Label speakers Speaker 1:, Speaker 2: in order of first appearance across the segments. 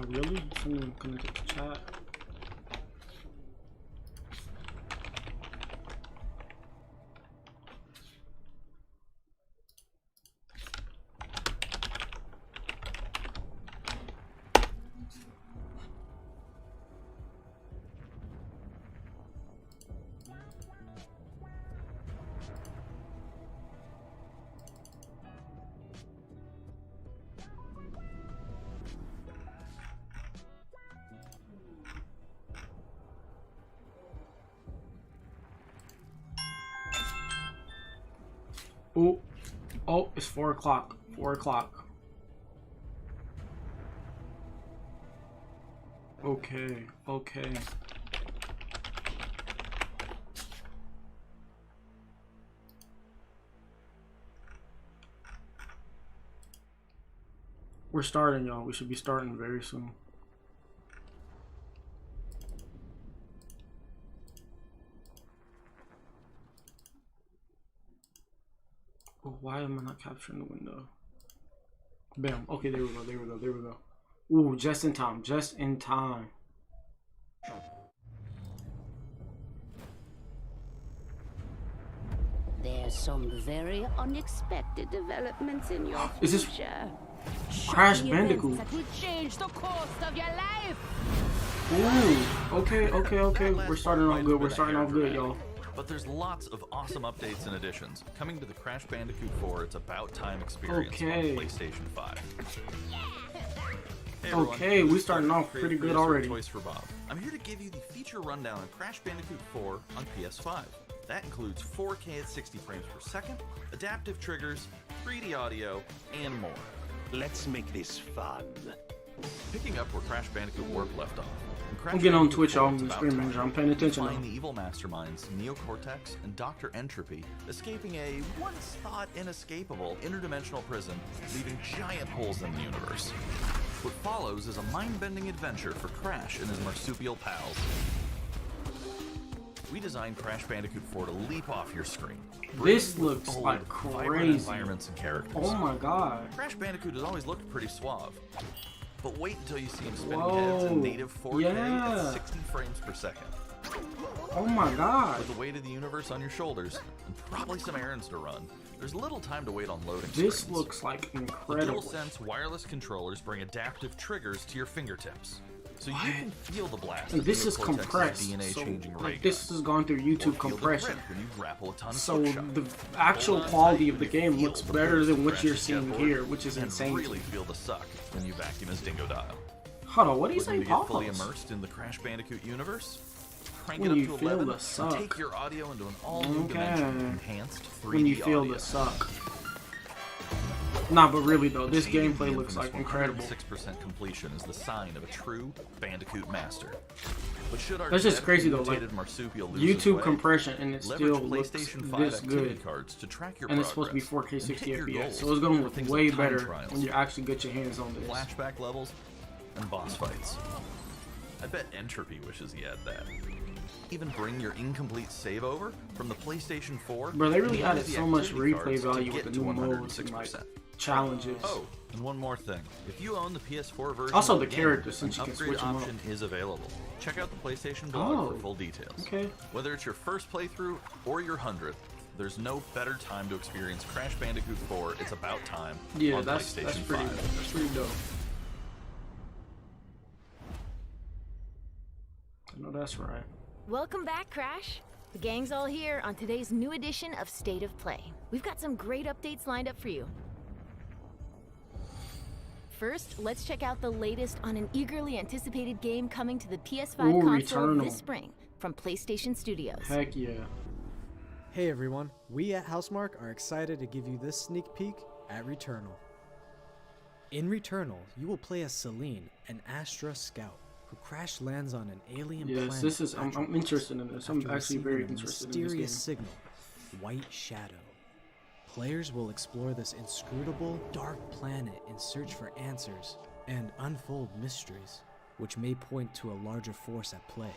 Speaker 1: Really? Someone connected to chat. Oh, oh, it's 4 o'clock. 4 o'clock. Okay, okay. We're starting, y'all. We should be starting very soon. Oh, why am I not capturing the window? Bam. Okay, there we go. There we go. There we go. Ooh, just in time. Just in time.
Speaker 2: There's some very unexpected developments in your
Speaker 1: Is this
Speaker 2: future.
Speaker 1: Crash
Speaker 2: Shocking
Speaker 1: Bandicoot?
Speaker 2: events that will change the course of your life.
Speaker 1: Ooh. Okay, okay, okay. We're starting off good. We're starting off good, y'all.
Speaker 3: But there's lots of awesome updates and additions coming to the Crash Bandicoot 4 It's About Time experience
Speaker 1: Okay.
Speaker 3: on PlayStation 5. Hey everyone,
Speaker 1: Okay, we
Speaker 3: this is
Speaker 1: starting
Speaker 3: Dr.
Speaker 1: off
Speaker 3: Craig
Speaker 1: pretty good
Speaker 3: Chris from
Speaker 1: already.
Speaker 3: Toys for Bob. I'm here to give you the feature rundown on Crash Bandicoot 4 on PS5. That includes 4K at 60 frames per second, adaptive triggers, 3D audio, and more.
Speaker 4: Let's make this fun.
Speaker 3: Picking up where Crash Bandicoot Warp left off. in Crash
Speaker 1: I'm getting on
Speaker 3: Bandicoot
Speaker 1: Twitch,
Speaker 3: 4
Speaker 1: y'all.
Speaker 3: It's
Speaker 1: I'm
Speaker 3: About
Speaker 1: screaming.
Speaker 3: Time,
Speaker 1: I'm paying attention
Speaker 3: find
Speaker 1: now.
Speaker 3: the evil masterminds Neocortex and Dr. Entropy escaping a once thought inescapable interdimensional prison, leaving giant holes in the universe. What follows is a mind-bending adventure for Crash and his marsupial pals. We designed Crash Bandicoot 4 to leap off your screen.
Speaker 1: This
Speaker 3: Brilliant,
Speaker 1: looks
Speaker 3: bold,
Speaker 1: like
Speaker 3: vibrant
Speaker 1: crazy.
Speaker 3: environments and characters.
Speaker 1: Oh my god.
Speaker 3: Crash Bandicoot has always looked pretty suave. But wait until you see him spinning
Speaker 1: Whoa,
Speaker 3: heads in native 4K
Speaker 1: yeah.
Speaker 3: at 60 frames per second.
Speaker 1: Oh my god.
Speaker 3: With the weight of the universe on your shoulders, and probably some errands to run, there's little time to wait on loading
Speaker 1: This
Speaker 3: screens.
Speaker 1: looks like
Speaker 3: The
Speaker 1: incredible.
Speaker 3: DualSense wireless controllers bring adaptive triggers to your fingertips, so you can feel the blast.
Speaker 1: And
Speaker 3: of
Speaker 1: this is
Speaker 3: Neocortex's
Speaker 1: compressed. So
Speaker 3: DNA-changing ray
Speaker 1: like this has gone through
Speaker 3: gun, or
Speaker 1: YouTube
Speaker 3: feel the
Speaker 1: compression.
Speaker 3: grip when you grapple a ton of
Speaker 1: So
Speaker 3: hookshot.
Speaker 1: the actual
Speaker 3: Hold on
Speaker 1: quality
Speaker 3: tight
Speaker 1: of the
Speaker 3: when you
Speaker 1: game
Speaker 3: feel
Speaker 1: looks
Speaker 3: the
Speaker 1: better
Speaker 3: burst
Speaker 1: than
Speaker 3: of
Speaker 1: what you're
Speaker 3: Crash's
Speaker 1: seeing
Speaker 3: jetboard,
Speaker 1: here, which is
Speaker 3: and
Speaker 1: insane.
Speaker 3: really feel the suck when you vacuum his dingo dial.
Speaker 1: Hold on, what do you
Speaker 3: Looking
Speaker 1: say,
Speaker 3: to get fully
Speaker 1: Papa?
Speaker 3: immersed in the Crash Bandicoot universe? Crank
Speaker 1: When
Speaker 3: it
Speaker 1: you
Speaker 3: up to
Speaker 1: feel
Speaker 3: 11
Speaker 1: the
Speaker 3: and
Speaker 1: suck.
Speaker 3: take your audio into an all-new
Speaker 1: Okay.
Speaker 3: dimension, enhanced 3D
Speaker 1: When you feel
Speaker 3: audio.
Speaker 1: the suck. Nah, but really though, this
Speaker 3: Achieving
Speaker 1: gameplay
Speaker 3: the
Speaker 1: looks like
Speaker 3: infamous
Speaker 1: incredible.
Speaker 3: 106% completion is the sign of a true Bandicoot master. But should our
Speaker 1: That's just crazy though, like
Speaker 3: mutated marsupial lose his
Speaker 1: YouTube
Speaker 3: way,
Speaker 1: compression and it
Speaker 3: leverage
Speaker 1: still looks
Speaker 3: PlayStation 5
Speaker 1: this
Speaker 3: activity
Speaker 1: good.
Speaker 3: cards to track your
Speaker 1: And it's supposed to be
Speaker 3: progress
Speaker 1: 4K
Speaker 3: and
Speaker 1: 60
Speaker 3: hit your
Speaker 1: FPS,
Speaker 3: goals
Speaker 1: so it's gonna
Speaker 3: for
Speaker 1: look
Speaker 3: things
Speaker 1: way
Speaker 3: like time
Speaker 1: better
Speaker 3: trials,
Speaker 1: when you actually get your hands on this.
Speaker 3: flashback levels, and boss fights. I bet Entropy wishes he had that. Even bring your incomplete save over from the PlayStation 4.
Speaker 1: Bro, they really
Speaker 3: and
Speaker 1: added
Speaker 3: the
Speaker 1: so much
Speaker 3: activity
Speaker 1: replay
Speaker 3: cards to
Speaker 1: value with
Speaker 3: get
Speaker 1: the
Speaker 3: to
Speaker 1: new modes and like
Speaker 3: 106%.
Speaker 1: challenges.
Speaker 3: Oh, and one more thing. If you own the PS4 version
Speaker 1: Also
Speaker 3: of
Speaker 1: the
Speaker 3: game,
Speaker 1: characters, since
Speaker 3: an
Speaker 1: you can
Speaker 3: upgrade
Speaker 1: switch 'em up.
Speaker 3: option is available. Check out the PlayStation blog
Speaker 1: Oh,
Speaker 3: for full details.
Speaker 1: okay.
Speaker 3: Whether it's your first playthrough or your 100th, there's no better time to experience Crash Bandicoot 4 It's About Time
Speaker 1: Yeah,
Speaker 3: on
Speaker 1: that's
Speaker 3: PlayStation
Speaker 1: pretty
Speaker 3: 5.
Speaker 1: that's pretty dope. I know that's right.
Speaker 5: Welcome back, Crash. The gang's all here on today's new edition of State of Play. We've got some great updates lined up for you. First, let's check out the latest on an eagerly anticipated game coming to the PS5
Speaker 1: Ooh,
Speaker 5: console
Speaker 1: Returnal.
Speaker 5: this spring from PlayStation Studios.
Speaker 1: Heck yeah.
Speaker 6: Hey everyone, we at Housemark are excited to give you this sneak peek at Returnal. In Returnal, you will play as Celine, an Astra scout, who crash lands on an alien planet.
Speaker 1: Yes, this is I'm
Speaker 6: Atropos
Speaker 1: interested in this. I'm
Speaker 6: after
Speaker 1: actually
Speaker 6: receiving
Speaker 1: very
Speaker 6: a
Speaker 1: interested in this
Speaker 6: mysterious
Speaker 1: game.
Speaker 6: signal, White Shadow. Players will explore this inscrutable, dark planet in search for answers and unfold mysteries, which may point to a larger force at play.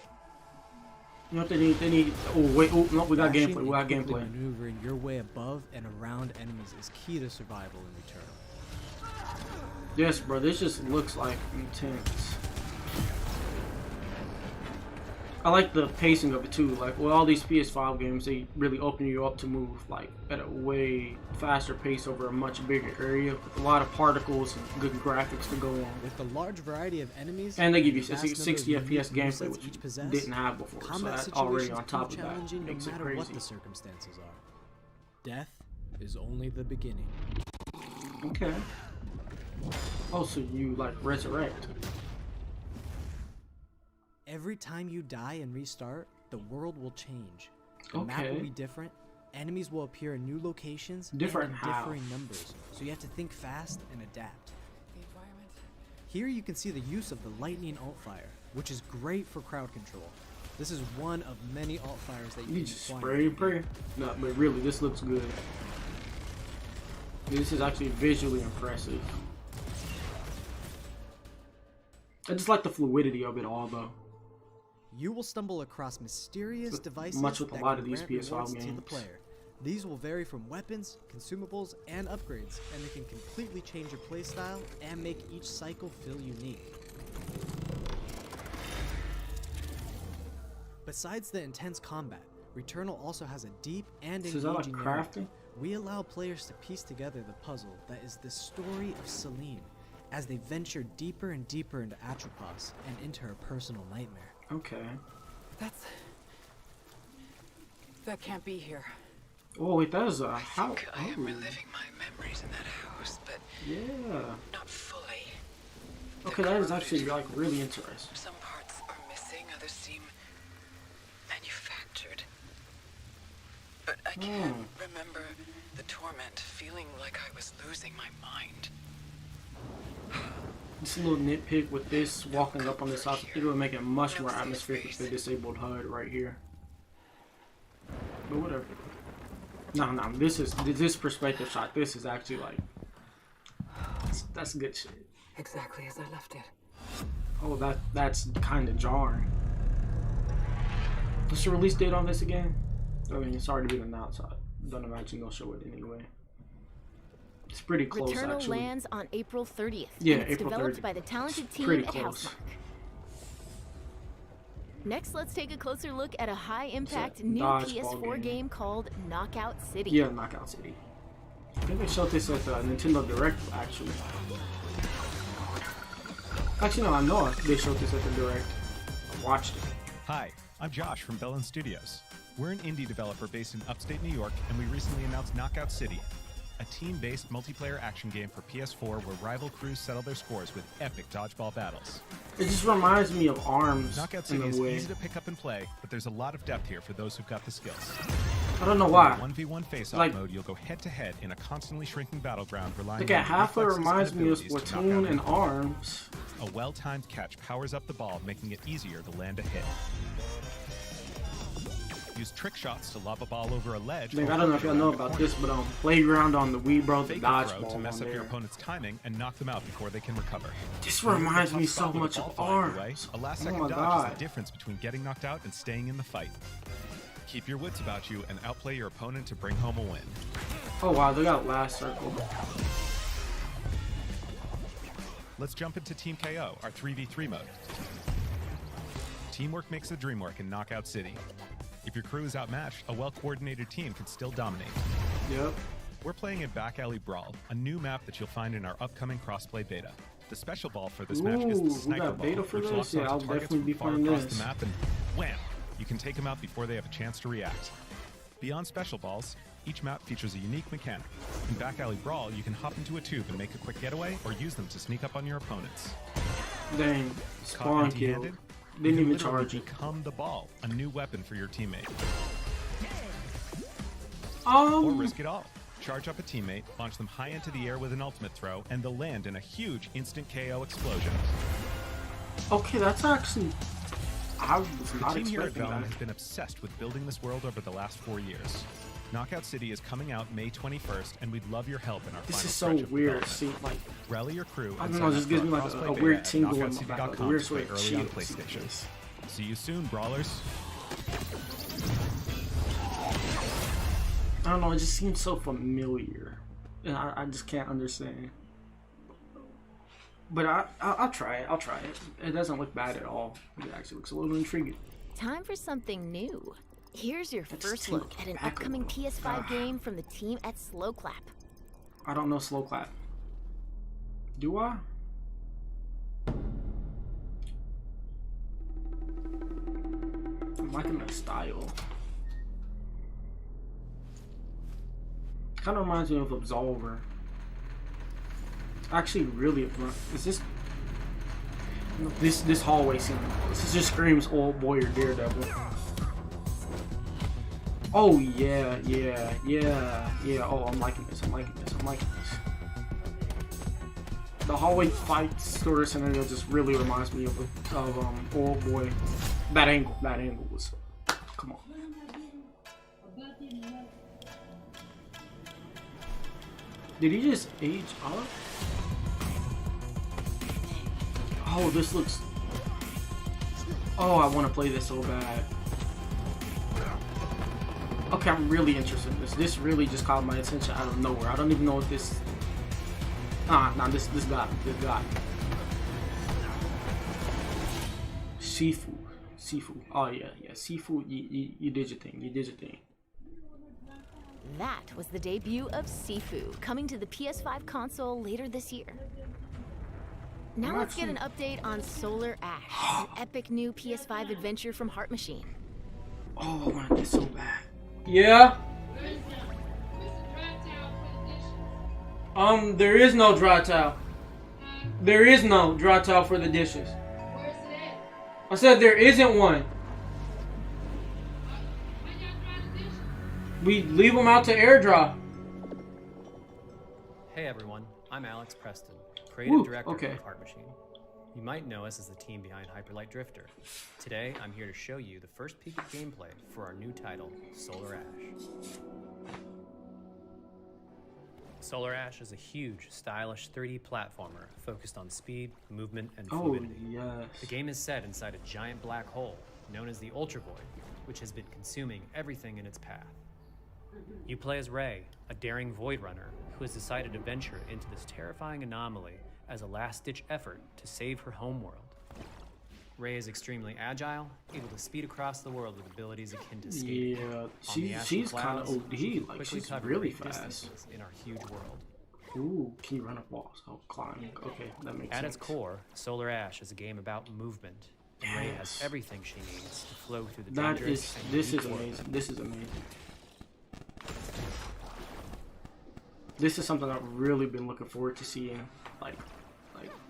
Speaker 1: You know what they need? They need. Oh wait! Oh no, we got
Speaker 6: Dashing
Speaker 1: gameplay. We got
Speaker 6: and quickly
Speaker 1: gameplay.
Speaker 6: Maneuvering your way above and around enemies is key to survival in Returnal.
Speaker 1: Yes, bro. This just looks like intense. I like the pacing of it too. Like with all these PS5 games, they really open you up to move like at a way faster pace over a much bigger area with a lot of particles and good graphics to go on.
Speaker 6: With the large variety of enemies,
Speaker 1: And they give you
Speaker 6: and the vast
Speaker 1: 60
Speaker 6: number of
Speaker 1: FPS
Speaker 6: unique
Speaker 1: gameplay,
Speaker 6: movesets
Speaker 1: which
Speaker 6: each
Speaker 1: you
Speaker 6: possess,
Speaker 1: didn't have before. So
Speaker 6: combat
Speaker 1: that's already
Speaker 6: situations
Speaker 1: on top
Speaker 6: prove
Speaker 1: of that.
Speaker 6: challenging
Speaker 1: Makes
Speaker 6: no
Speaker 1: it
Speaker 6: matter what
Speaker 1: crazy.
Speaker 6: the circumstances are. Death is only the beginning.
Speaker 1: Okay. Oh, so you like resurrect?
Speaker 6: Every time you die and restart, the world will change. The map
Speaker 1: Okay.
Speaker 6: will be different. Enemies will appear in new locations
Speaker 1: Different
Speaker 6: and in
Speaker 1: how?
Speaker 6: differing numbers, so you have to think fast and adapt. Here you can see the use of the lightning alt-fire, which is great for crowd control. This is one of many alt-fires that you
Speaker 1: You
Speaker 6: can
Speaker 1: just
Speaker 6: acquire.
Speaker 1: spray and pray? No, but really, this looks good. This is actually visually impressive. I just like the fluidity of it all, though.
Speaker 6: You will stumble across mysterious
Speaker 1: With-
Speaker 6: devices
Speaker 1: much with a
Speaker 6: that
Speaker 1: lot
Speaker 6: can
Speaker 1: of these
Speaker 6: grant
Speaker 1: PS5
Speaker 6: rewards to the
Speaker 1: games.
Speaker 6: player. These will vary from weapons, consumables, and upgrades, and they can completely change your playstyle and make each cycle feel unique. Besides the intense combat, Returnal also has a deep and
Speaker 1: So is that like
Speaker 6: engaging narrative.
Speaker 1: crafting?
Speaker 6: We allow players to piece together the puzzle that is the story of Celine, as they venture deeper and deeper into Atropos and into her personal nightmare.
Speaker 1: Okay.
Speaker 7: That can't be here.
Speaker 1: Oh wait, that is a house.
Speaker 7: I am reliving my memories in that house, but
Speaker 1: Yeah.
Speaker 7: not fully.
Speaker 1: Okay, that is actually like really interesting.
Speaker 7: Some parts are missing, others seem manufactured. But I can't remember the torment, feeling like I was losing my mind.
Speaker 1: Just a little nitpick with this walking up on this house. It would make it much more atmospheric with the disabled HUD right here. But whatever. No, this perspective shot. This is actually like that's good shit.
Speaker 7: Exactly as I left it.
Speaker 1: Oh, that's kind of jarring. What's the release date on this again? I mean, it's already been announced. I don't imagine they'll show it anyway. It's pretty close,
Speaker 5: Returnal
Speaker 1: actually.
Speaker 5: lands on April 30th.
Speaker 1: Yeah,
Speaker 5: and it's
Speaker 1: April
Speaker 5: developed
Speaker 1: 30th.
Speaker 5: by the talented
Speaker 1: It's
Speaker 5: team
Speaker 1: pretty
Speaker 5: at
Speaker 1: close.
Speaker 5: Housemarque. Next, let's take a closer look at a high-impact
Speaker 1: It's a
Speaker 5: new
Speaker 1: dodgeball
Speaker 5: PS4
Speaker 1: game.
Speaker 5: game called Knockout City.
Speaker 1: Yeah, Knockout City. I think they showed this at the Nintendo Direct, actually. Actually, no, I know they showed this at the Direct. I watched it.
Speaker 8: Hi, I'm Josh from Bellin Studios. We're an indie developer based in upstate New York, and we recently announced Knockout City, a team-based multiplayer action game for PS4 where rival crews settle their scores with epic dodgeball battles.
Speaker 1: It just reminds me of ARMS
Speaker 8: Knockout
Speaker 1: in
Speaker 8: City is
Speaker 1: a way.
Speaker 8: easy to pick up and play, but there's a lot of depth here for those who've got the skills.
Speaker 1: I don't know
Speaker 8: In
Speaker 1: why.
Speaker 8: 1v1 face-off
Speaker 1: Like-
Speaker 8: mode, you'll go head-to-head in a constantly shrinking battleground relying
Speaker 1: Like
Speaker 8: on
Speaker 1: at half it
Speaker 8: reflexes
Speaker 1: reminds
Speaker 8: and
Speaker 1: me of
Speaker 8: abilities to knock
Speaker 1: Splatoon
Speaker 8: out
Speaker 1: and
Speaker 8: enemies.
Speaker 1: ARMS.
Speaker 8: A well-timed catch powers up the ball, making it easier to land a hit. Use trick shots to lob a ball over a ledge.
Speaker 1: Like,
Speaker 8: or
Speaker 1: I don't know if
Speaker 8: hook it
Speaker 1: y'all know
Speaker 8: around a
Speaker 1: about
Speaker 8: corner.
Speaker 1: this, but on Playground on the Wii, bro, the
Speaker 8: Fake a throw
Speaker 1: dodgeball
Speaker 8: to mess
Speaker 1: on
Speaker 8: up your
Speaker 1: there.
Speaker 8: opponent's timing and knock them out before they can recover.
Speaker 1: This
Speaker 8: When you're in a
Speaker 1: reminds
Speaker 8: tough
Speaker 1: me
Speaker 8: spot
Speaker 1: so
Speaker 8: with a
Speaker 1: much
Speaker 8: ball
Speaker 1: of
Speaker 8: flying your way,
Speaker 1: ARMS.
Speaker 8: a last
Speaker 1: Oh
Speaker 8: second
Speaker 1: my
Speaker 8: dodge
Speaker 1: god.
Speaker 8: is the difference between getting knocked out and staying in the fight. Keep your wits about you and outplay your opponent to bring home a win.
Speaker 1: Oh wow, they got last circle.
Speaker 8: Let's jump into Team KO, our 3v3 mode. Teamwork makes the dream work in Knockout City. If your crew is outmatched, a well-coordinated team can still dominate.
Speaker 1: Yep.
Speaker 8: We're playing in Back Alley Brawl, a new map that you'll find in our upcoming crossplay beta. The special ball for this match is
Speaker 1: Ooh,
Speaker 8: the
Speaker 1: we
Speaker 8: sniper
Speaker 1: got beta
Speaker 8: ball,
Speaker 1: for
Speaker 8: which
Speaker 1: this?
Speaker 8: locks
Speaker 1: Yeah,
Speaker 8: onto
Speaker 1: I'll
Speaker 8: targets
Speaker 1: definitely be
Speaker 8: from far
Speaker 1: playing
Speaker 8: across
Speaker 1: this.
Speaker 8: the map, and wham! You can take them out before they have a chance to react. Beyond special balls, each map features a unique mechanic. In Back Alley Brawl, you can hop into a tube and make a quick getaway, or use them to sneak up on your opponents.
Speaker 1: Dang.
Speaker 8: Caught
Speaker 1: Spawn kill.
Speaker 8: empty-handed?
Speaker 1: Didn't
Speaker 8: You
Speaker 1: even
Speaker 8: can literally
Speaker 1: charge it.
Speaker 8: become the ball, a new weapon for your teammate. Or risk it all. Charge up a teammate, launch them high into the air with an ultimate throw, and they'll land in a huge instant KO explosion.
Speaker 1: Okay, that's actually. I was
Speaker 8: The
Speaker 1: not
Speaker 8: team here at
Speaker 1: expecting
Speaker 8: Valve
Speaker 1: that.
Speaker 8: has been obsessed with building this world over the last 4 years. Knockout City is coming out May 21st, and we'd love your help in our
Speaker 1: This
Speaker 8: final
Speaker 1: is so
Speaker 8: stretch of
Speaker 1: weird.
Speaker 8: development.
Speaker 1: See, like,
Speaker 8: Rally your crew
Speaker 1: I
Speaker 8: and
Speaker 1: don't
Speaker 8: sign
Speaker 1: know, it
Speaker 8: up
Speaker 1: just
Speaker 8: for
Speaker 1: gives
Speaker 8: our
Speaker 1: me like
Speaker 8: crossplay
Speaker 1: a
Speaker 8: beta
Speaker 1: weird
Speaker 8: at
Speaker 1: tingle in my back,
Speaker 8: knockoutcity.com
Speaker 1: like a weird
Speaker 8: to play
Speaker 1: sort of
Speaker 8: early on
Speaker 1: chill.
Speaker 8: PlayStation. See you soon, brawlers.
Speaker 1: I don't know, it just seems so familiar. And I just can't understand. But I'll try it. I'll try it. It doesn't look bad at all. It actually looks a little intriguing.
Speaker 5: Time for something new. Here's your
Speaker 1: Let's
Speaker 5: first
Speaker 1: take
Speaker 5: look at an
Speaker 1: back a
Speaker 5: upcoming
Speaker 1: little.
Speaker 5: PS5 game from the team at Slow Clap.
Speaker 1: I don't know slow clap. Do I? I'm liking that style. Kind of reminds me of Absolver. Actually, really, is this hallway scene? This just screams Old Boy or Daredevil. Oh yeah. Oh, I'm liking this. I'm liking this. The hallway fight sort of scenario just really reminds me of Old Boy. That angle was. Come on. Did he just age up? Oh, this looks. Oh, I want to play this so bad. Okay, I'm really interested in this. This really just caught my attention out of nowhere. I don't even know what this. This guy. Sifu. Oh yeah. Sifu, you did your thing.
Speaker 5: That was the debut of Sifu, coming to the PS5 console later this year. Now let's get an update on Solar Ash, an epic new PS5 adventure from Heart Machine.
Speaker 1: Oh, I want this so bad. Yeah. There is no dry towel. There is no dry towel for the dishes.
Speaker 9: Where's it at?
Speaker 1: I said there isn't one.
Speaker 9: When y'all dry the dishes?
Speaker 1: We leave them out to air dry.
Speaker 10: Hey everyone, I'm Alex Preston, creative director
Speaker 1: okay.
Speaker 10: of Heart Machine. You might know us as the team behind Hyperlight Drifter. Today, I'm here to show you the first peek at gameplay for our new title, Solar Ash. Solar Ash is a huge, stylish 3D platformer focused on speed, movement, and fluidity.
Speaker 1: Oh, yes.
Speaker 10: The game is set inside a giant black hole, known as the Ultra Void, which has been consuming everything in its path. You play as Ray, a daring Void Runner who has decided to venture into this terrifying anomaly as a last-ditch effort to save her homeworld. Ray is extremely agile, able to speed across the world with abilities akin to skating.
Speaker 1: Yeah, she's kind of OD. Like, she's really fast.
Speaker 10: In our huge world.
Speaker 1: Ooh, can you run up walls? Oh, climbing. Okay, that makes sense.
Speaker 10: At its core, Solar Ash is a game about movement. And Ray has everything she needs to flow through the dangerous and
Speaker 1: this is
Speaker 10: unique world.
Speaker 1: amazing. This is amazing. This is something I've really been looking forward to seeing. Like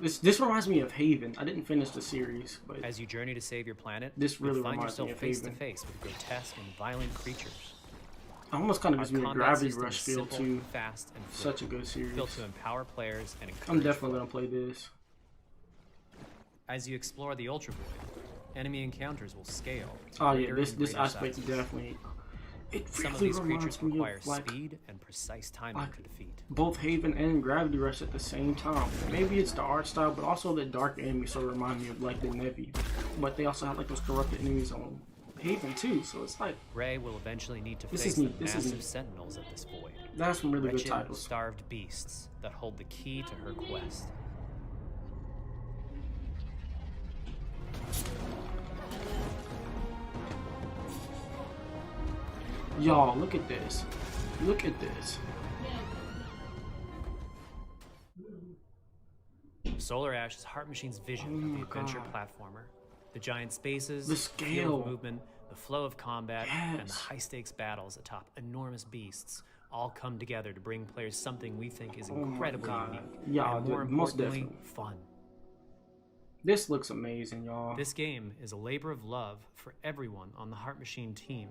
Speaker 1: this reminds me of Haven. I didn't finish the series, but
Speaker 10: as you journey to save your planet,
Speaker 1: this really
Speaker 10: you'll find
Speaker 1: reminds
Speaker 10: yourself
Speaker 1: me of
Speaker 10: face
Speaker 1: Haven.
Speaker 10: to face with grotesque and violent creatures.
Speaker 1: It almost kind of gives me a
Speaker 10: Combat
Speaker 1: Gravity
Speaker 10: system
Speaker 1: Rush
Speaker 10: is
Speaker 1: feel
Speaker 10: simple,
Speaker 1: too.
Speaker 10: fast and
Speaker 1: Such a good series.
Speaker 10: built to empower players and encourage
Speaker 1: I'm definitely
Speaker 10: flow.
Speaker 1: gonna play this.
Speaker 10: As you explore the Ultra Void, enemy encounters will scale. to
Speaker 1: Oh yeah,
Speaker 10: greater
Speaker 1: this
Speaker 10: and
Speaker 1: this
Speaker 10: greater
Speaker 1: aspect
Speaker 10: sizes.
Speaker 1: definitely. It
Speaker 10: Some of
Speaker 1: really
Speaker 10: these creatures
Speaker 1: reminds me
Speaker 10: require
Speaker 1: of like
Speaker 10: speed and precise timing to defeat.
Speaker 1: both Haven and Gravity Rush at the same time. Maybe it's the art style, but also the dark enemies sort of remind me of like the Navy. But they also have like those corrupted enemies on Haven too, so it's like
Speaker 10: Ray will eventually need to
Speaker 1: This
Speaker 10: face
Speaker 1: is
Speaker 10: the
Speaker 1: neat, this is
Speaker 10: massive
Speaker 1: neat.
Speaker 10: sentinels at this void.
Speaker 1: that's some really good
Speaker 10: Wretched,
Speaker 1: titles.
Speaker 10: starved beasts that hold the key to her quest.
Speaker 1: Y'all, look at this. Look at this.
Speaker 10: Solar Ash is Heart Machine's vision
Speaker 1: Oh
Speaker 10: of
Speaker 1: my
Speaker 10: the adventure
Speaker 1: God.
Speaker 10: platformer. The giant spaces,
Speaker 1: The
Speaker 10: field
Speaker 1: scale.
Speaker 10: of movement, the flow of combat, and the
Speaker 1: Yes.
Speaker 10: high-stakes battles atop enormous beasts all come together to bring players something we think is
Speaker 1: Oh my
Speaker 10: incredibly
Speaker 1: God.
Speaker 10: unique.
Speaker 1: Yeah,
Speaker 10: and more
Speaker 1: dude, most
Speaker 10: importantly,
Speaker 1: definitely.
Speaker 10: fun.
Speaker 1: This looks amazing, y'all.
Speaker 10: This game is a labor of love for everyone on the Heart Machine team.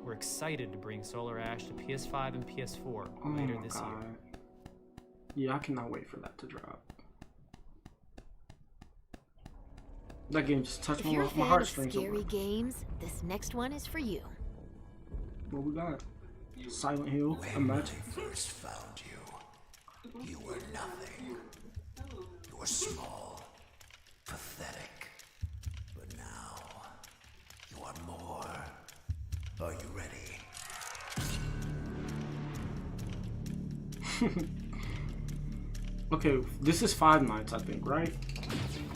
Speaker 10: We're excited to bring Solar Ash to PS5 and PS4
Speaker 1: Oh
Speaker 10: later
Speaker 1: my
Speaker 10: this
Speaker 1: God.
Speaker 10: year.
Speaker 1: Yeah, I cannot wait for that to drop. That game just touched
Speaker 5: If you're a
Speaker 1: my
Speaker 5: fan of
Speaker 1: heartstrings.
Speaker 5: scary games, this next one is for you.
Speaker 1: What we got? Silent Hill. Imagine.
Speaker 4: First found you, you were nothing. You were small, pathetic. But now, you are more. Are you ready?
Speaker 1: Okay, this is 5 nights, I think, right?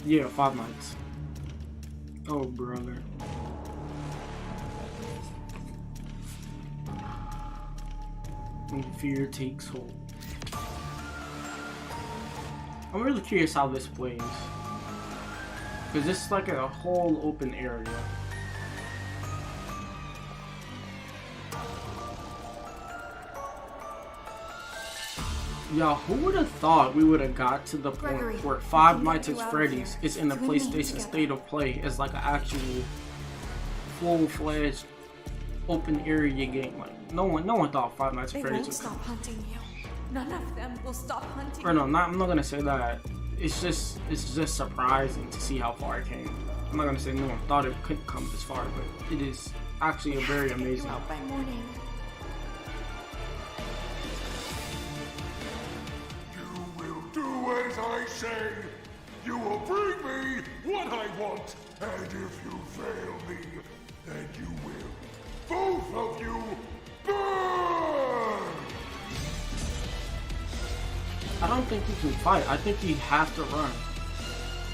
Speaker 1: Yeah, 5 nights. Oh, brother. When fear takes hold. I'm really curious how this plays. Because this is like a whole open area. Yo, who would have thought we would have got to the point where Five Nights at Freddy's is in the PlayStation State of Play as like an actual full-fledged open area game? Like no one thought Five Nights at Freddy's would
Speaker 11: stop hunting you. None of them will stop hunting
Speaker 1: you. Or no, I'm not gonna say that. It's just surprising to see how far it came. I'm not gonna say no one thought it could come this far, but it is actually a very amazing.
Speaker 11: Out by morning.
Speaker 4: As I say, you will bring me what I want, and if you fail me, then you will, both of you, burn!
Speaker 1: I don't think you can fight. I think you have to run,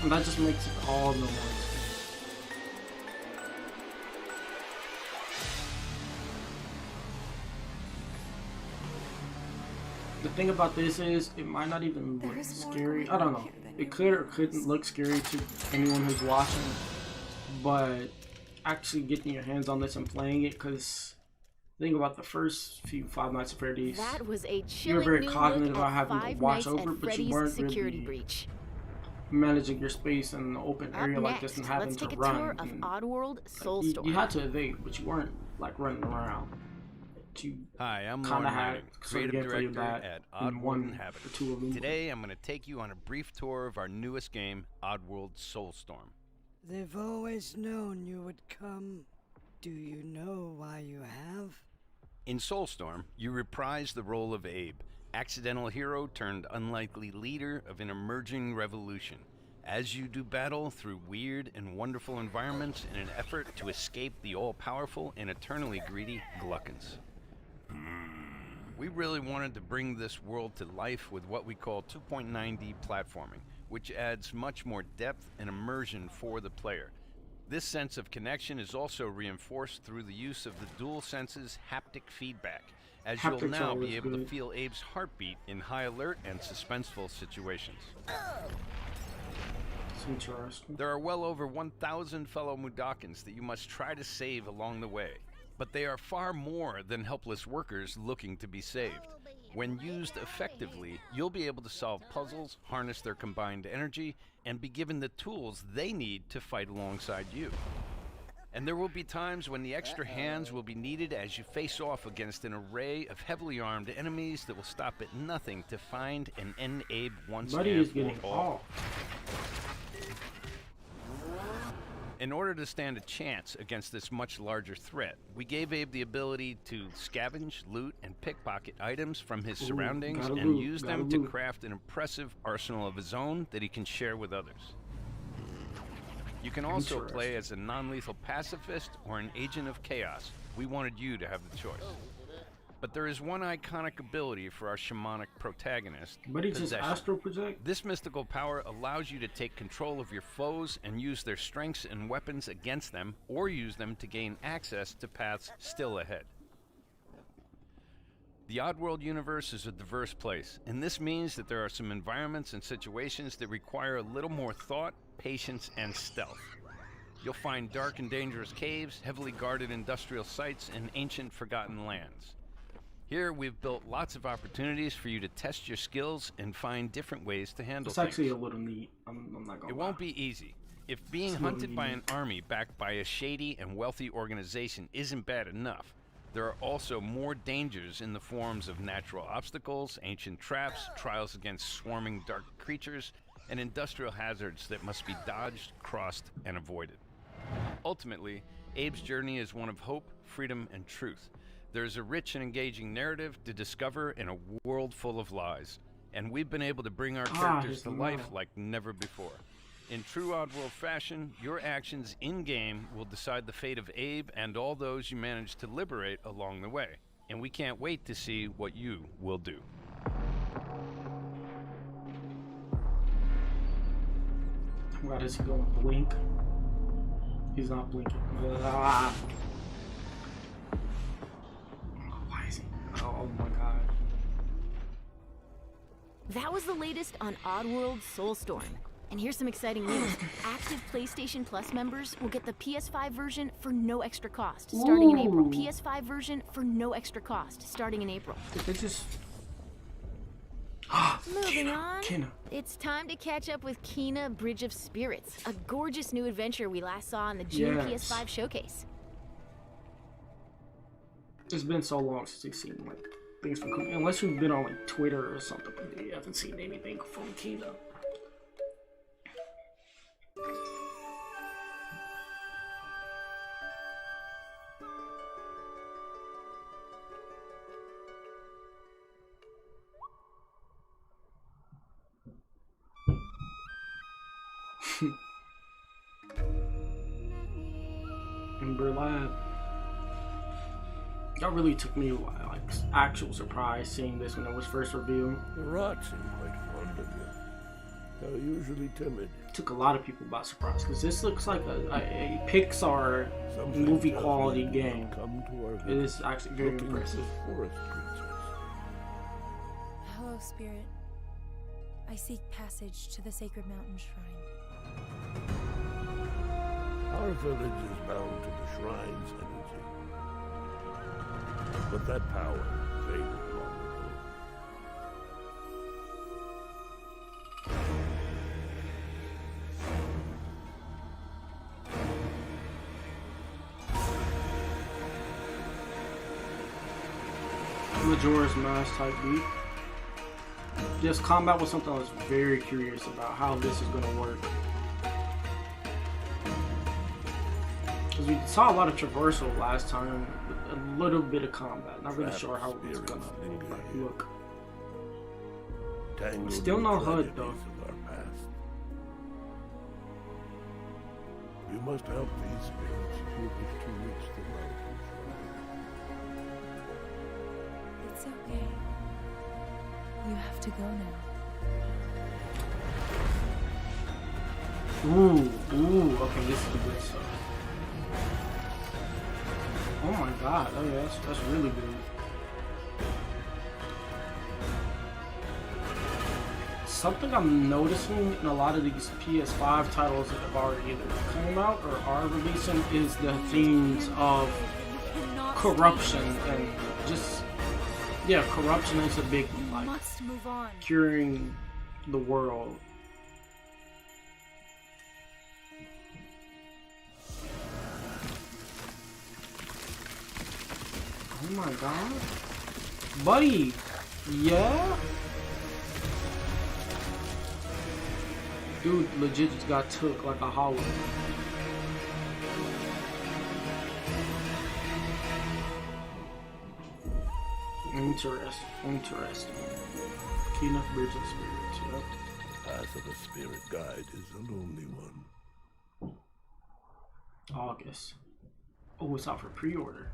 Speaker 1: and that just makes it all the more. The thing about this is, it might not even look scary. I don't know. It could or couldn't look scary to anyone who's watching, but actually getting your hands on this and playing it, because think about the first few Five Nights at Freddy's.
Speaker 5: That was a
Speaker 1: you're very
Speaker 5: new
Speaker 1: cognitive
Speaker 5: look
Speaker 1: about having to watch over, but you weren't
Speaker 5: security
Speaker 1: really
Speaker 5: breach.
Speaker 1: managing your space in an open area like this and having
Speaker 5: let's
Speaker 1: to
Speaker 5: take
Speaker 1: run.
Speaker 5: a tour of Oddworld Soulstorm.
Speaker 1: You had to evade, but you weren't like running around.
Speaker 12: Hi, I'm
Speaker 1: Lauren
Speaker 12: Lauren
Speaker 1: had
Speaker 12: Harding, creative director at Oddworld Inhabitants. Today, I'm going to take you on a brief tour of our newest game, Oddworld Soulstorm.
Speaker 13: They've always known you would come. Do you know why you have?
Speaker 12: In Soulstorm, you reprise the role of Abe, accidental hero turned unlikely leader of an emerging revolution, as you do battle through weird and wonderful environments in an effort to escape the all-powerful and eternally greedy Gluckins. We really wanted to bring this world to life with what we call 2.9D platforming, which adds much more depth and immersion for the player. This sense of connection is also reinforced through the use of the DualSense's haptic feedback, as you'll now be able to feel Abe's heartbeat in high alert and suspenseful situations.
Speaker 1: Interesting.
Speaker 12: There are well over 1,000 fellow Mudokons that you must try to save along the way, but they are far more than helpless workers looking to be saved. When used effectively, you'll be able to solve puzzles, harness their combined energy, and be given the tools they need to fight alongside you. And there will be times when the extra hands will be needed as you face off against an array of heavily armed enemies that will stop at nothing to find and end Abe once and for all. In order to stand a chance against this much larger threat, we gave Abe the ability to scavenge, loot, and pickpocket items from his surroundings and use them to craft an impressive arsenal of his own that he can share with others. You can also play as a non-lethal pacifist or an agent of chaos. We wanted you to have the choice. But there is one iconic ability for our shamanic protagonist,
Speaker 1: But he just astral project?
Speaker 12: This mystical power allows you to take control of your foes and use their strengths and weapons against them, or use them to gain access to paths still ahead. The Oddworld universe is a diverse place, and this means that there are some environments and situations that require a little more thought, patience, and stealth. You'll find dark and dangerous caves, heavily guarded industrial sites, and ancient forgotten lands. Here, we've built lots of opportunities for you to test your skills and find different ways to handle things.
Speaker 1: It's actually a little neat. I'm not gonna
Speaker 12: It won't be easy. If being hunted by an army backed by a shady and wealthy organization isn't bad enough, there are also more dangers in the forms of natural obstacles, ancient traps, trials against swarming dark creatures, and industrial hazards that must be dodged, crossed, and avoided. Ultimately, Abe's journey is one of hope, freedom, and truth. There's a rich and engaging narrative to discover in a world full of lies, and we've been able to bring our characters to life like never before. In true Oddworld fashion, your actions in-game will decide the fate of Abe and all those you manage to liberate along the way, and we can't wait to see what you will do.
Speaker 1: Why does he go blink? He's not blinking. Ah. Why is he? Oh my god.
Speaker 5: That was the latest on Oddworld Soulstorm. And here's some exciting news. Active PlayStation Plus members will get the PS5 version for no extra cost, starting in April. PS5 version for no extra cost, starting in April.
Speaker 1: They just...
Speaker 5: Moving on,
Speaker 1: Kina.
Speaker 5: it's time to catch up with Kina Bridge of Spirits, a gorgeous new adventure we last saw in the June PS5 showcase.
Speaker 1: It's been so long since you've seen like things from Kina. Unless you've been on like Twitter or something, but you haven't seen anything from Kina. Ember Lab. That really took me like actual surprise seeing this when it was first revealed.
Speaker 14: The rats seem quite fond of you. They're usually timid.
Speaker 1: Took a lot of people by surprise because this looks like a Pixar movie quality game. It is actually very impressive.
Speaker 14: Forest creatures.
Speaker 15: Hello, Spirit. I seek passage to the Sacred Mountain Shrine.
Speaker 14: Our village is bound to the shrine's energy. But that power faded long ago.
Speaker 1: Majora's Mask type beat. Just combat was something I was very curious about how this is going to work. Because we saw a lot of traversal last time, with a little bit of combat. Not really sure how it's going to look. Still no HUD though.
Speaker 14: You must help these spirits if you wish to reach the mountain shrine.
Speaker 15: It's okay. You have to go now.
Speaker 1: Ooh, okay, this is the good stuff. Oh my god, oh yeah, that's really good. Something I'm noticing in a lot of these PS5 titles that have already either come out or are releasing is the themes of corruption and just, yeah, corruption is a big, like, curing the world. Oh my god. Buddy! Yeah? Dude legit just got took like a hollow. Interesting. Kina Bridge of Spirits, yep.
Speaker 14: The path of a spirit guide is a lonely one.
Speaker 1: August. Oh, it's out for pre-order.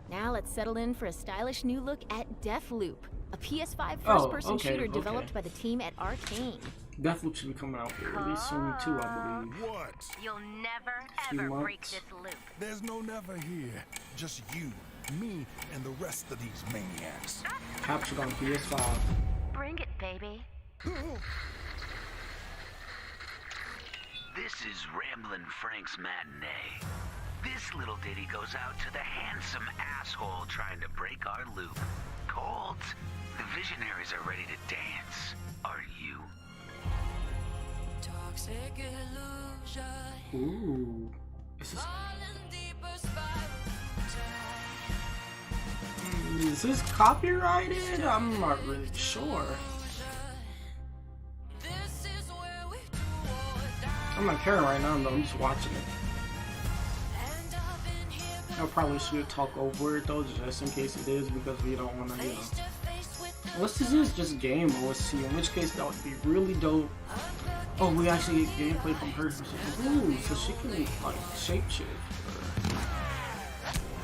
Speaker 5: Now let's settle in for a stylish new look at Deathloop, a PS5 first-person shooter developed by the team at Arcane.
Speaker 1: Deathloop should be coming out really soon too, I believe.
Speaker 16: What?
Speaker 2: You'll never, ever break this loop.
Speaker 16: There's no never here. Just you, me, and the rest of these maniacs.
Speaker 1: Captured on PS5.
Speaker 2: Bring it, baby.
Speaker 17: This is Ramblin' Frank's Matinee. This little ditty goes out to the handsome asshole trying to break our loop. Cold. The visionaries are ready to dance. Are you?
Speaker 11: Toxic illusion.
Speaker 1: Ooh. Is this copyrighted? I'm not really sure. I'm not caring right now though, I'm just watching it. I probably should talk over it though, just in case it is, because we don't want to, you know. Unless this is just game OSC, in which case that would be really dope. Oh, we actually get gameplay from her. Ooh, so she can like shapeshift.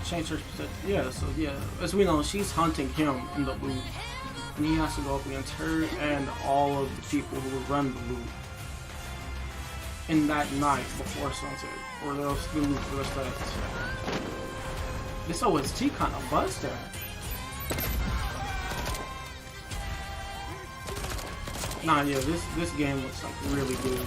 Speaker 1: Change her perspective. Yeah, so yeah, as we know, she's hunting him in the loop. And he has to go up against her and all of the people who run the loop. in that night before sunset, or they'll still lose the rest of that. This OST kind of busted. Nah, yeah, this game looks like really good.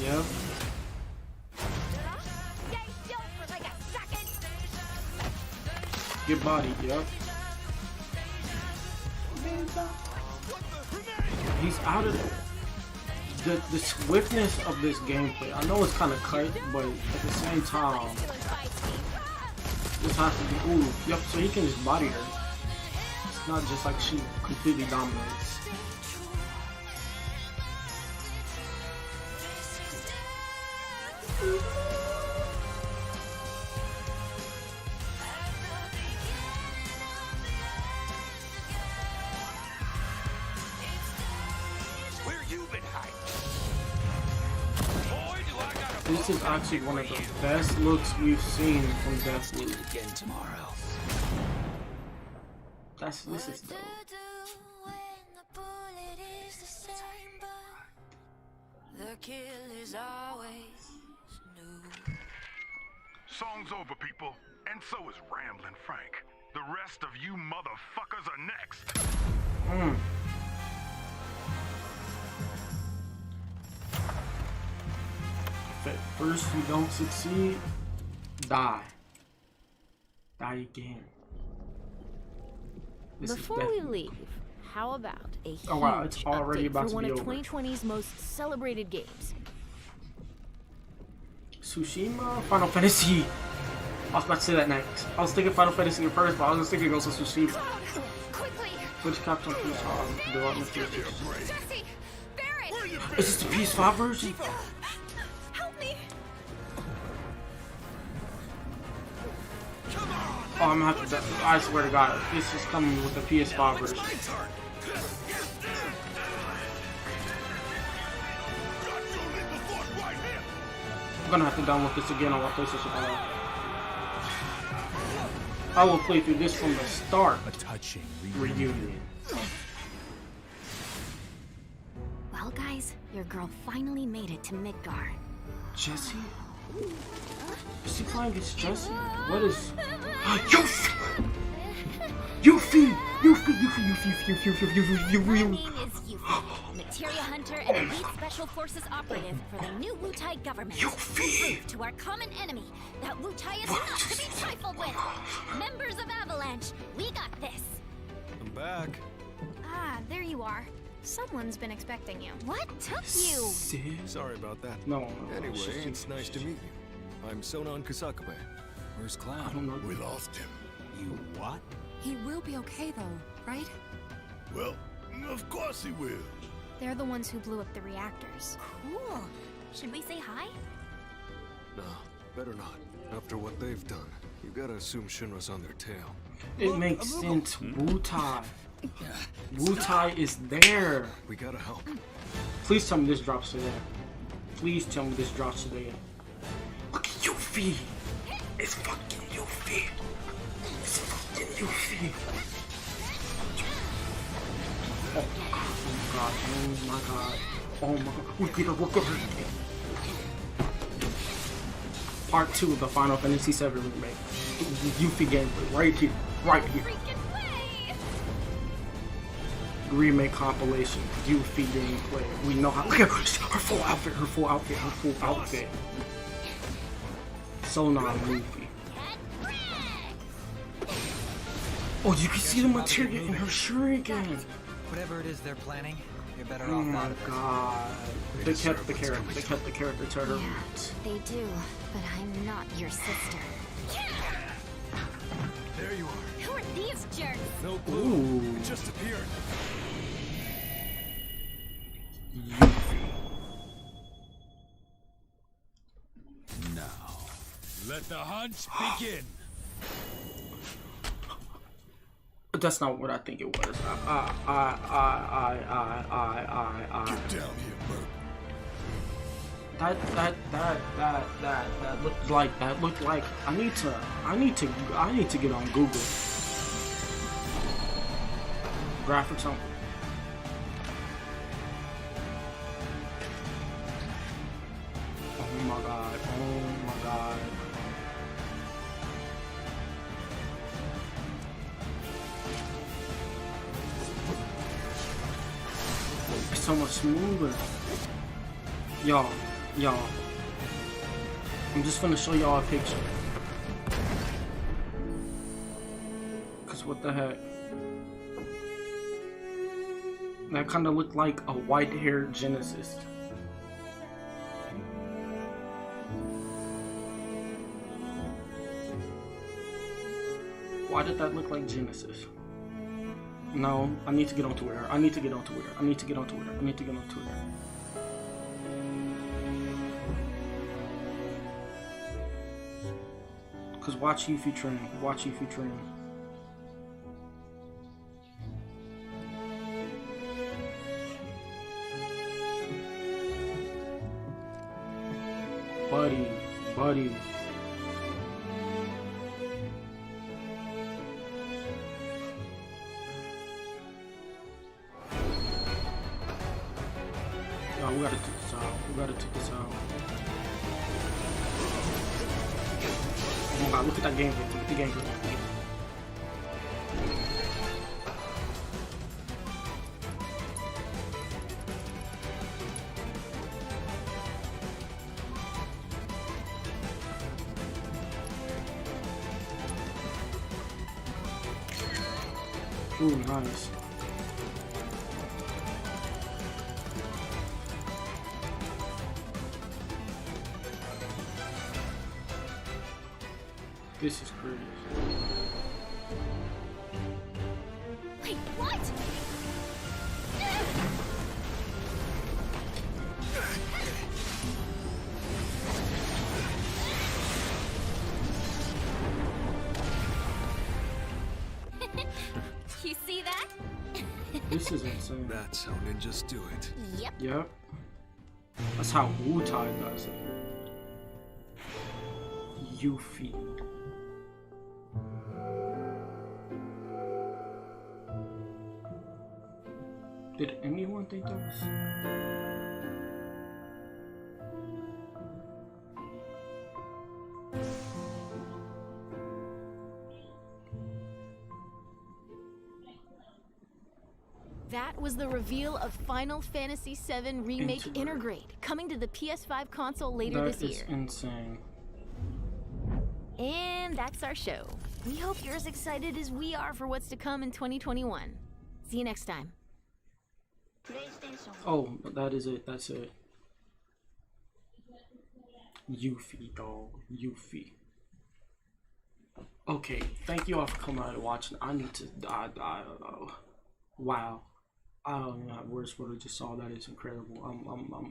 Speaker 1: Yep. Get bodied, yep. He's out of the swiftness of this gameplay. I know it's kind of cut, but at the same time, this has to be. Ooh, yep. So he can just body her. It's not just like she completely dominates. This is actually one of the best looks we've seen from Deathloop.
Speaker 17: Again tomorrow.
Speaker 1: This is dope.
Speaker 11: The kill is always new.
Speaker 4: Song's over, people. And so is Ramblin' Frank. The rest of you motherfuckers are next.
Speaker 1: If at first you don't succeed, die. Die again.
Speaker 5: Before we leave, how about a huge
Speaker 1: it's already
Speaker 5: update
Speaker 1: about
Speaker 5: for
Speaker 1: to
Speaker 5: one
Speaker 1: be
Speaker 5: of
Speaker 1: over.
Speaker 5: 2020's most celebrated games?
Speaker 1: Tsushima, Final Fantasy. I was about to say that next. I was thinking Final Fantasy at first, but I was just thinking also Tsushima. Which Captain Tsushima development for
Speaker 5: Jesse, Barrett.
Speaker 1: Is this the PS5 version?
Speaker 5: Help me.
Speaker 1: Oh, I'm gonna have to. I swear to God, this is coming with the PS5 version. I'm gonna have to download this again on my PlayStation 5. I will play through this from the start.
Speaker 18: A touching
Speaker 1: reunion.
Speaker 5: Well, guys, your girl finally made it to Midgar.
Speaker 1: Jesse? Is he playing against Jesse? What is... Yuffie! Yuffie! Yuffie!
Speaker 5: My name is Yuffie, materia hunter and elite special forces operative for the new Wutai government. Prove to our common enemy that Wutai is not to be trifled with. Members of Avalanche, we got this.
Speaker 18: I'm back.
Speaker 5: Ah, there you are. Someone's been expecting you. What took you?
Speaker 18: Sorry about that.
Speaker 1: No.
Speaker 18: Anyway, it's nice to meet you. I'm Sonan Kusakabe. Where's Cloud?
Speaker 1: I don't know.
Speaker 4: We lost him.
Speaker 18: You what?
Speaker 15: He will be okay though, right?
Speaker 4: Well, of course he will.
Speaker 5: They're the ones who blew up the reactors. Cool. Should we say hi?
Speaker 18: No, better not. After what they've done, you gotta assume Shinra's on their tail.
Speaker 1: It makes sense. Wutai. Wutai is there.
Speaker 18: We gotta help.
Speaker 1: Please tell me this drops today. Please tell me this drops today. Look at Yuffie. It's fucking Yuffie. It's fucking Yuffie. Oh my god. Oh my god. Oh my god. We beat her. We're good. Part 2 of the Final Fantasy VII remake. Yuffie gameplay. Right here. Right here. Remake compilation, Yuffie gameplay. We know how. Look at her full outfit, her full outfit, her full outfit. So not Yuffie. Oh, you can see the material in her shuriken.
Speaker 19: Whatever it is they're planning, you're better
Speaker 1: Oh
Speaker 19: off
Speaker 1: my
Speaker 19: out of it.
Speaker 1: god. They kept the character. They kept the character to her
Speaker 5: Yeah,
Speaker 1: roots.
Speaker 5: they do, but I'm not your sister.
Speaker 18: There you are.
Speaker 5: Who are these jerks?
Speaker 18: No clue.
Speaker 1: Ooh.
Speaker 18: It just appeared.
Speaker 16: Now, let the hunt begin.
Speaker 1: That's not what I think it was.
Speaker 4: Get down here, Merc.
Speaker 1: That looked like I need to get on Google. Graphics on. Oh my god, oh my god. It's so much smoother. Y'all, I'm just gonna show y'all a picture. Cause what the heck? That kinda looked like a white-haired Genesis. Why did that look like Genesis? No, I need to get on Twitter. I need to get on Twitter. I need to get on Twitter. I need to get on Twitter. Cause watch you featuring. Watch you featuring. Buddy. Oh, we gotta take this out. We gotta take this out. Oh my god, look at that gameplay. Look at the gameplay. Ooh, nice. This is crazy.
Speaker 5: Wait, what? You see that?
Speaker 1: This is insane.
Speaker 18: That's how ninjas do it.
Speaker 1: Yep. That's how Wu-Tai does it. Yuffie. Did anyone think that was?
Speaker 5: That was the reveal of Final Fantasy VII Remake Intergrade, coming to the PS5 console later this year.
Speaker 1: That is insane.
Speaker 5: And that's our show. We hope you're as excited as we are for what's to come in 2021. See you next time.
Speaker 1: Oh, that is it. That's it. Yuffie, dog. Yuffie. Okay, thank you all for coming out and watching. I need to. Wow. I don't even have words for what I just saw. That is incredible.